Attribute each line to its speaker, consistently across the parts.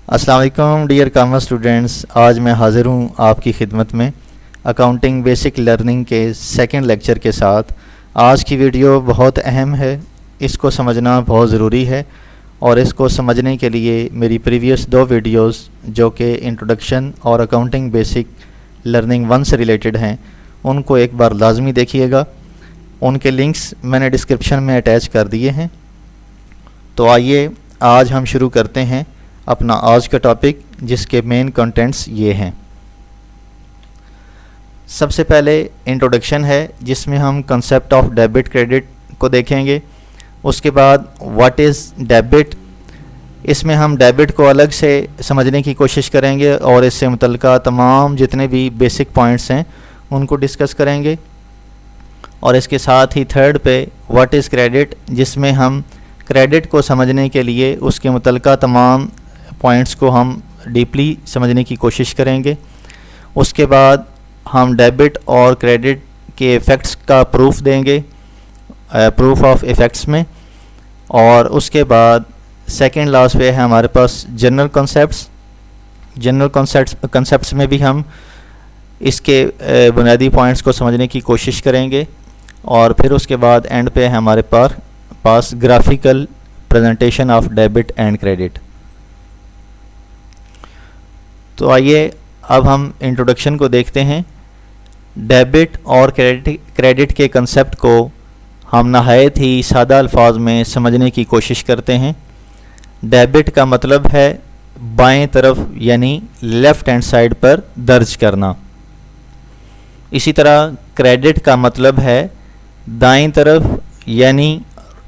Speaker 1: अस्सलाम वालेकुम dear commerce students. आज मैं हाज़िर हूँ आपकी खिदमत में अकाउंटिंग बेसिक लर्निंग के सेकंड लेक्चर के साथ। आज की वीडियो बहुत अहम है, इसको समझना बहुत ज़रूरी है और इसको समझने के लिए मेरी प्रीवियस दो वीडियोस जो कि इंट्रोडक्शन और अकाउंटिंग बेसिक लर्निंग 1 से रिलेटेड हैं उनको एक बार लाजमी देखिएगा। उनके लिंक्स मैंने डिस्क्रिप्शन में अटैच कर दिए हैं। तो आइए आज हम शुरू करते हैं अपना आज का टॉपिक, जिसके मेन कंटेंट्स ये हैं। सबसे पहले इंट्रोडक्शन है जिसमें हम कंसेप्ट ऑफ डेबिट क्रेडिट को देखेंगे। उसके बाद व्हाट इज़ डेबिट, इसमें हम डेबिट को अलग से समझने की कोशिश करेंगे और इससे मुतल्लिका तमाम जितने भी बेसिक पॉइंट्स हैं उनको डिस्कस करेंगे। और इसके साथ ही थर्ड पे व्हाट इज़ क्रेडिट, जिसमें हम क्रेडिट को समझने के लिए उसके मुतल्लिका तमाम पॉइंट्स को हम डीपली समझने की कोशिश करेंगे। उसके बाद हम डेबिट और क्रेडिट के इफ़ेक्ट्स का प्रूफ देंगे, प्रूफ ऑफ इफ़ेक्ट्स में। और उसके बाद सेकंड लास्ट पे है हमारे पास जनरल कॉन्सेप्ट्स। जनरल कॉन्सेप्ट्स में भी हम इसके बुनियादी पॉइंट्स को समझने की कोशिश करेंगे। और फिर उसके बाद एंड पे है हमारे पास graphical presentation of debit and credit. तो आइए अब हम इंट्रोडक्शन को देखते हैं। डेबिट और क्रेडिट के कंसेप्ट को हम नहायत ही सादा अल्फाज में समझने की कोशिश करते हैं। डेबिट का मतलब है बाएं तरफ यानी लेफ़्ट हैंड साइड पर दर्ज करना। इसी तरह क्रेडिट का मतलब है दाएं तरफ यानी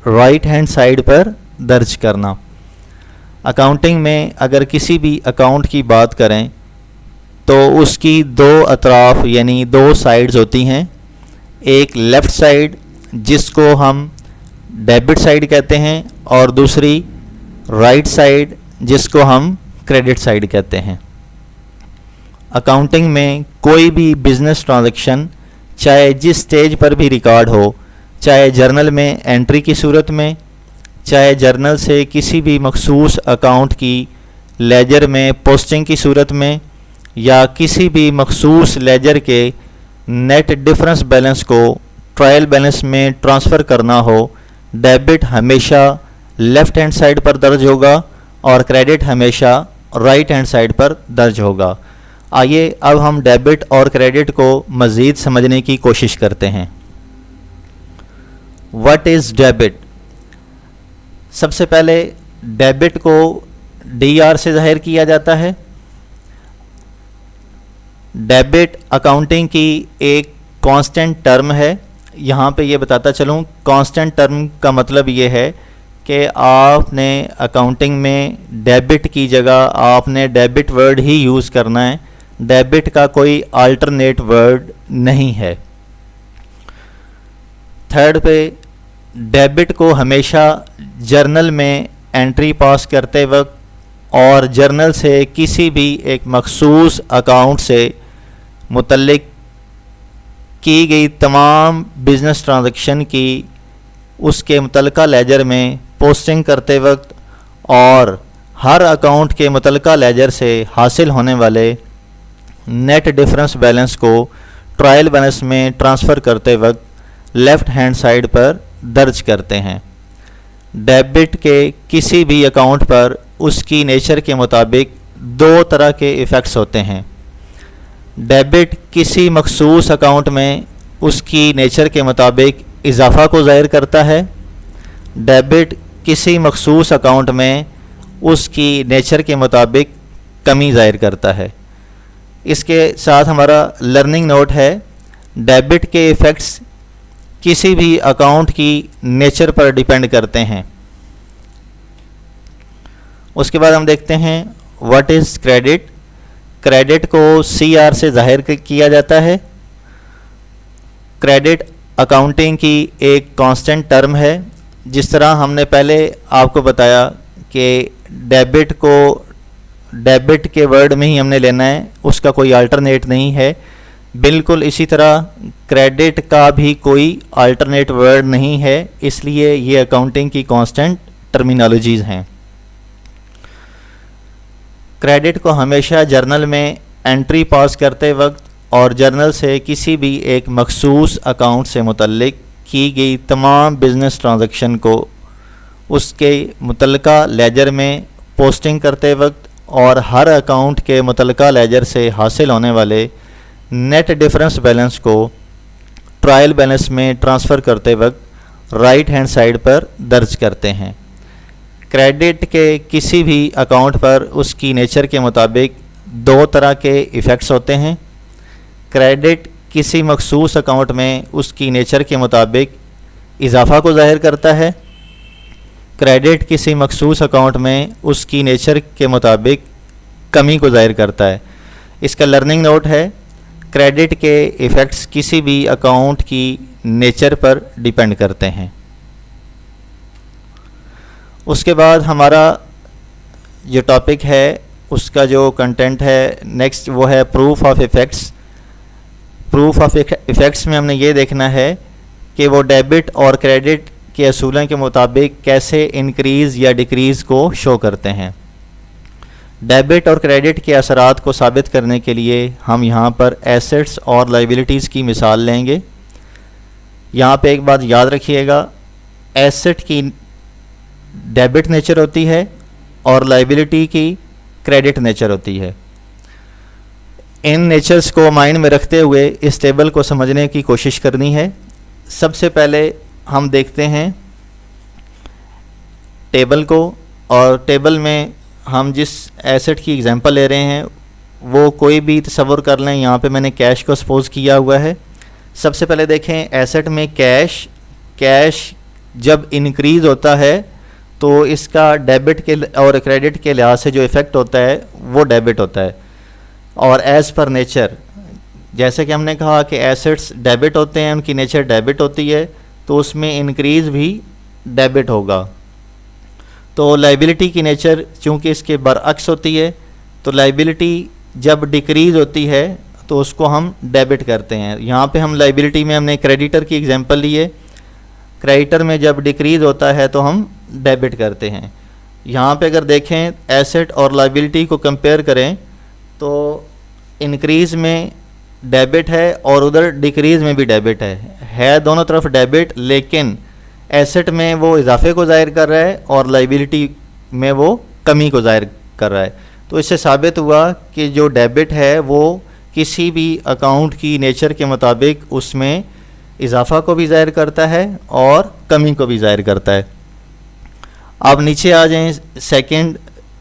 Speaker 1: राइट हैंड साइड पर दर्ज करना। अकाउंटिंग में अगर किसी भी अकाउंट की बात करें तो उसकी दो अतराफ यानी दो साइड्स होती हैं। एक लेफ़्ट साइड जिसको हम डेबिट साइड कहते हैं और दूसरी राइट साइड जिसको हम क्रेडिट साइड कहते हैं। अकाउंटिंग में कोई भी बिज़नेस ट्रांजैक्शन चाहे जिस स्टेज पर भी रिकॉर्ड हो, चाहे जर्नल में एंट्री की सूरत में, चाहे जर्नल से किसी भी मखसूस अकाउंट की लेजर में पोस्टिंग की सूरत में, या किसी भी मखसूस लेजर के नेट डिफरेंस बैलेंस को ट्रायल बैलेंस में ट्रांसफ़र करना हो, डेबिट हमेशा लेफ़्ट हैंड साइड पर दर्ज होगा और क्रेडिट हमेशा राइट हैंड साइड पर दर्ज होगा। आइए अब हम डेबिट और क्रेडिट को मज़ीद समझने की कोशिश करते हैं। What is debit? सबसे पहले डेबिट को DR से ज़ाहिर किया जाता है। डेबिट अकाउंटिंग की एक कांस्टेंट टर्म है। यहाँ पे ये बताता चलूँ, कांस्टेंट टर्म का मतलब ये है कि आपने अकाउंटिंग में डेबिट की जगह आपने डेबिट वर्ड ही यूज़ करना है। डेबिट का कोई अल्टरनेट वर्ड नहीं है। थर्ड पे डेबिट को हमेशा जर्नल में एंट्री पास करते वक्त और जर्नल से किसी भी एक मखसूस अकाउंट से मुतल्लिक की गई तमाम बिज़नेस ट्रांजैक्शन की उसके मुतल्लिका लेजर में पोस्टिंग करते वक्त और हर अकाउंट के मुतल्लिका लेजर से हासिल होने वाले नेट डिफरेंस बैलेंस को ट्रायल बैलेंस में ट्रांसफ़र करते वक्त लेफ़्ट हैंड साइड पर दर्ज करते हैं। डेबिट के किसी भी अकाउंट पर उसकी नेचर के मुताबिक दो तरह के इफ़ेक्ट्स होते हैं। डेबिट किसी मखसूस अकाउंट में उसकी नेचर के मुताबिक इजाफ़ा को ज़ाहिर करता है। डेबिट किसी मखसूस अकाउंट में उसकी नेचर के मुताबिक कमी ज़ाहिर करता है। इसके साथ हमारा लर्निंग नोट है, डेबिट के इफ़ेक्ट्स किसी भी अकाउंट की नेचर पर डिपेंड करते हैं। उसके बाद हम देखते हैं व्हाट इज़ क्रेडिट। क्रेडिट को CR से ज़ाहिर किया जाता है। क्रेडिट अकाउंटिंग की एक कांस्टेंट टर्म है। जिस तरह हमने पहले आपको बताया कि डेबिट को डेबिट के वर्ड में ही हमने लेना है, उसका कोई अल्टरनेट नहीं है। बिल्कुल इसी तरह क्रेडिट का भी कोई अल्टरनेट वर्ड नहीं है, इसलिए ये अकाउंटिंग की कांस्टेंट टर्मिनोलॉजीज़ हैं। क्रेडिट को हमेशा जर्नल में एंट्री पास करते वक्त और जर्नल से किसी भी एक मखसूस अकाउंट से मुतल्लिक की गई तमाम बिज़नेस ट्रांजैक्शन को उसके मुतल्लिका लेजर में पोस्टिंग करते वक्त और हर अकाउंट के मुतल्लिका लेजर से हासिल होने वाले नेट डिफरेंस बैलेंस को ट्रायल बैलेंस में ट्रांसफ़र करते वक्त राइट हैंड साइड पर दर्ज करते हैं। क्रेडिट के किसी भी अकाउंट पर उसकी नेचर के मुताबिक दो तरह के इफ़ेक्ट्स होते हैं। क्रेडिट किसी मखसूस अकाउंट में उसकी नेचर के मुताबिक इजाफ़ा को ज़ाहिर करता है। क्रेडिट किसी मखसूस अकाउंट में उसकी नेचर के मुताबिक कमी को ज़ाहिर करता है। इसका लर्निंग नोट है, क्रेडिट के इफ़ेक्ट्स किसी भी अकाउंट की नेचर पर डिपेंड करते हैं। उसके बाद हमारा जो टॉपिक है उसका जो कंटेंट है नेक्स्ट वो है proof of effects. Proof of effects में हमने ये देखना है कि वो डेबिट और क्रेडिट के असूलों के मुताबिक कैसे इंक्रीज़ या डिक्रीज़ को शो करते हैं। डेबिट और क्रेडिट के असरात को साबित करने के लिए हम यहाँ पर एसेट्स और लाइबिलिटीज़ की मिसाल लेंगे। यहाँ पे एक बात याद रखिएगा, एसेट की डेबिट नेचर होती है और लाइबिलिटी की क्रेडिट नेचर होती है। इन नेचर्स को माइंड में रखते हुए इस टेबल को समझने की कोशिश करनी है। सबसे पहले हम देखते हैं टेबल को, और टेबल में हम जिस एसेट की एग्जांपल ले रहे हैं वो कोई भी तसव्वुर कर लें। यहाँ पे मैंने कैश को सपोज किया हुआ है। सबसे पहले देखें एसेट में कैश जब इंक्रीज़ होता है तो इसका डेबिट के और क्रेडिट के लिहाज से जो इफ़ेक्ट होता है वो डेबिट होता है। और एज़ पर नेचर, जैसे कि हमने कहा कि एसेट्स डेबिट होते हैं, उनकी नेचर डेबिट होती है, तो उसमें इंक्रीज़ भी डेबिट होगा। तो लाइबिलिटी की नेचर चूँकि इसके बरअक्स होती है, तो लाइबिलिटी जब डिक्रीज़ होती है तो उसको हम डेबिट करते हैं। यहाँ पे हम लाइबिलिटी में हमने क्रेडिटर की एग्जांपल ली है। क्रेडिटर में जब डिक्रीज़ होता है तो हम डेबिट करते हैं। यहाँ पे अगर देखें एसेट और लाइबिलिटी को कंपेयर करें तो इंक्रीज़ में डेबिट है और उधर डिक्रीज़ में भी डेबिट है दोनों तरफ डेबिट, लेकिन एसेट में वो इजाफे को ज़ाहिर कर रहा है और लाइबिलिटी में वो कमी को ज़ाहिर कर रहा है। तो इससे साबित हुआ कि जो डेबिट है वो किसी भी अकाउंट की नेचर के मुताबिक उसमें इजाफा को भी ज़ाहिर करता है और कमी को भी ज़ाहिर करता है। अब नीचे आ जाएं सेकंड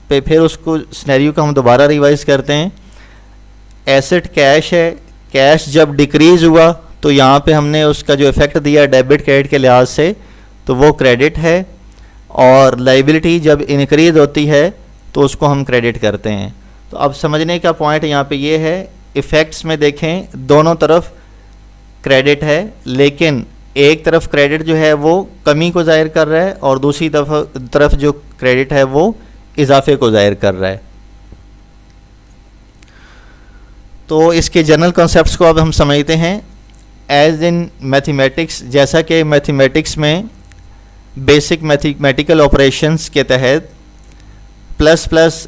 Speaker 1: पे, फिर उसको सिनेरियो को हम दोबारा रिवाइज़ करते हैं। एसेट कैश है, कैश जब डिक्रीज़ हुआ तो यहाँ पे हमने उसका जो इफ़ेक्ट दिया डेबिट क्रेडिट के लिहाज से तो वो क्रेडिट है, और लाइबिलिटी जब इंक्रीज़ होती है तो उसको हम क्रेडिट करते हैं। तो अब समझने का पॉइंट यहाँ पे ये है, इफ़ेक्ट्स में देखें दोनों तरफ क्रेडिट है, लेकिन एक तरफ क्रेडिट जो है वो कमी को ज़ाहिर कर रहा है और दूसरी तरफ जो क्रेडिट है वो इजाफे को ज़ाहिर कर रहा है। तो इसके जनरल कॉन्सेप्ट्स को अब हम समझते हैं। एज इन मैथमेटिक्स, जैसा कि मैथमेटिक्स में बेसिक मैथमेटिकल ऑपरेशंस के तहत प्लस प्लस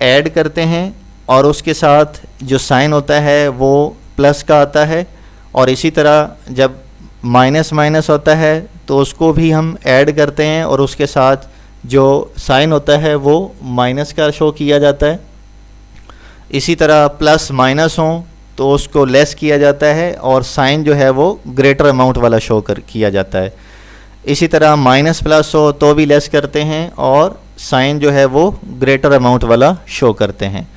Speaker 1: ऐड करते हैं और उसके साथ जो साइन होता है वो प्लस का आता है, और इसी तरह जब माइनस माइनस होता है तो उसको भी हम ऐड करते हैं और उसके साथ जो साइन होता है वो माइनस का शो किया जाता है। इसी तरह प्लस माइनस हो तो उसको लेस किया जाता है और साइन जो है वो ग्रेटर अमाउंट वाला शो किया जाता है। इसी तरह माइनस प्लस हो तो भी लेस करते हैं और साइन जो है वो ग्रेटर अमाउंट वाला शो करते हैं।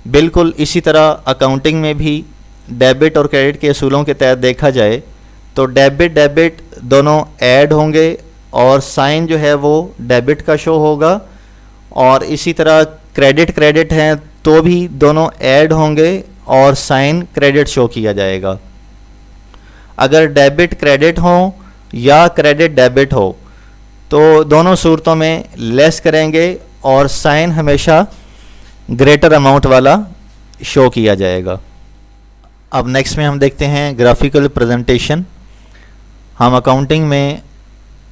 Speaker 1: बिल्कुल इसी तरह अकाउंटिंग में भी डेबिट और क्रेडिट के असूलों के तहत देखा जाए तो डेबिट दोनों ऐड होंगे और साइन जो है वो डेबिट का शो होगा, और इसी तरह क्रेडिट हैं तो भी दोनों ऐड होंगे और साइन क्रेडिट शो किया जाएगा। अगर डेबिट क्रेडिट हो या क्रेडिट डेबिट हो तो दोनों सूरतों में लेस करेंगे और साइन हमेशा ग्रेटर अमाउंट वाला शो किया जाएगा। अब नेक्स्ट में हम देखते हैं ग्राफिकल प्रेजेंटेशन। हम अकाउंटिंग में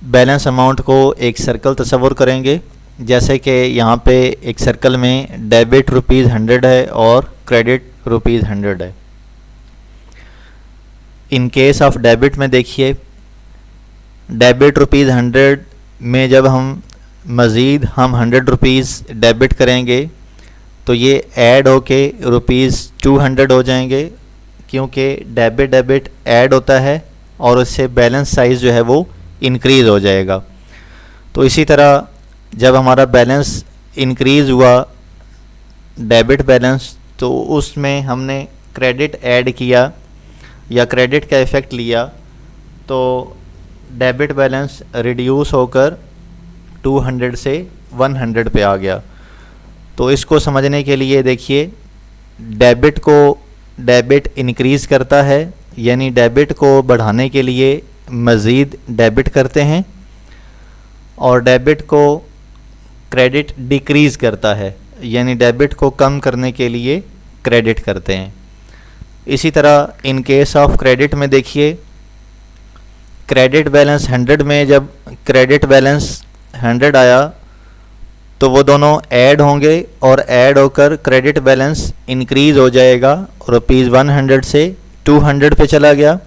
Speaker 1: बैलेंस अमाउंट को एक सर्कल तस्वुर करेंगे जैसे कि यहाँ पे एक सर्कल में डेबिट ₹100 है और क्रेडिट ₹100 है। इन केस ऑफ डेबिट में देखिए, डेबिट ₹100 में जब हम मज़ीद हम ₹100 डेबिट करेंगे तो ये ऐड होके ₹200 हो जाएंगे, क्योंकि डेबिट ऐड होता है और उससे बैलेंस साइज़ जो है वो इंक्रीज़ हो जाएगा। तो इसी तरह जब हमारा बैलेंस इंक्रीज़ हुआ डेबिट बैलेंस, तो उसमें हमने क्रेडिट ऐड किया या क्रेडिट का इफ़ेक्ट लिया, तो डेबिट बैलेंस रिड्यूस होकर 200 से 100 पे आ गया। तो इसको समझने के लिए देखिए, डेबिट इंक्रीज़ करता है, यानी डेबिट को बढ़ाने के लिए मज़ीद डेबिट करते हैं, और डेबिट को क्रेडिट डिक्रीज़ करता है, यानी डेबिट को कम करने के लिए क्रेडिट करते हैं। इसी तरह इन केस ऑफ क्रेडिट में देखिए, क्रेडिट बैलेंस 100 में जब क्रेडिट बैलेंस 100 आया तो वो दोनों ऐड होंगे और ऐड होकर क्रेडिट बैलेंस इंक्रीज़ हो जाएगा, ₹100 से 200 पे चला गया।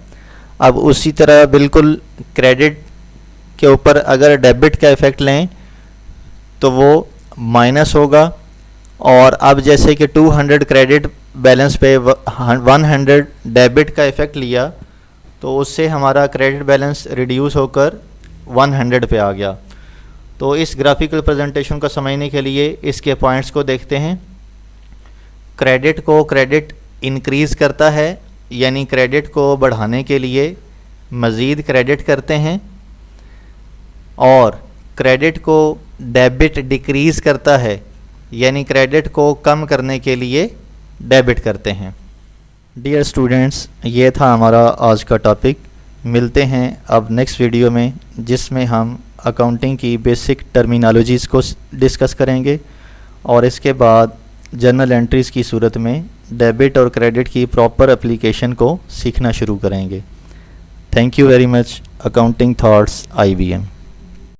Speaker 1: अब उसी तरह बिल्कुल क्रेडिट के ऊपर अगर डेबिट का इफ़ेक्ट लें तो वो माइनस होगा, और अब जैसे कि 200 क्रेडिट बैलेंस पे 100 डेबिट का इफ़ेक्ट लिया, तो उससे हमारा क्रेडिट बैलेंस रिड्यूस होकर 100 पे आ गया। तो इस ग्राफिकल प्रेजेंटेशन को समझने के लिए इसके पॉइंट्स को देखते हैं। क्रेडिट इंक्रीज़ करता है, यानी क्रेडिट को बढ़ाने के लिए मज़ीद क्रेडिट करते हैं, और क्रेडिट को डेबिट डिक्रीज़ करता है, यानी क्रेडिट को कम करने के लिए डेबिट करते हैं। डियर स्टूडेंट्स, ये था हमारा आज का टॉपिक। मिलते हैं अब नेक्स्ट वीडियो में, जिसमें हम अकाउंटिंग की बेसिक टर्मिनोलॉजीज़ को डिस्कस करेंगे, और इसके बाद जर्नल एंट्रीज़ की सूरत में डेबिट और क्रेडिट की प्रॉपर एप्लीकेशन को सीखना शुरू करेंगे। Thank you very much. Accounting thoughts IBM।